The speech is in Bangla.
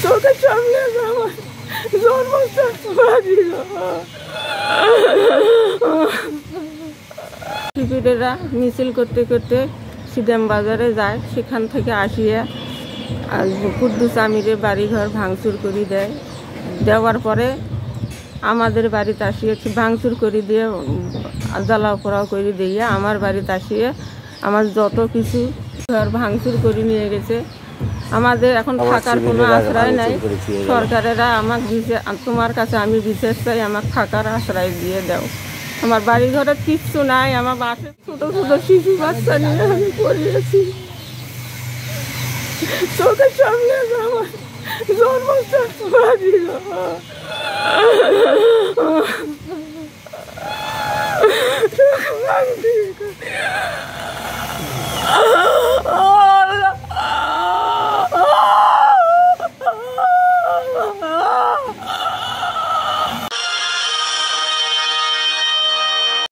চোখের সামনে আমার জন্মস্থান বাড়ি। শিবিরেরা মিছিল করতে করতে সিদাম বাজারে যায়, সেখান থেকে আসিয়া কুদ্দুস আমিরের বাড়িঘর ভাঙচুর করে দেয়। দেওয়ার পরে আমাদের বাড়িতে আসিয়ে ভাঙচুর করে দিয়ে জ্বালাও পোড়াও করে দিয়ে আমার বাড়িতে আসিয়ে আমার যত কিছু ঘর ভাঙচুর করে নিয়ে গেছে। আমাদের এখন থাকার কোনো আশ্রয় নাই। সরকারেরা আমাকে দিছে, তোমার কাছে আমি বিশেষ চাই, আমাকে থাকার আশ্রয় দিয়ে দাও। আমার বাড়ি ঘরে কিচ্ছু নাই। আমার বাসে ছোট ছোট শিশু বাচ্চা নিয়ে আমি পড়িয়েছি। চোখের সামনে আমার জন্মস্থান বাড়ি।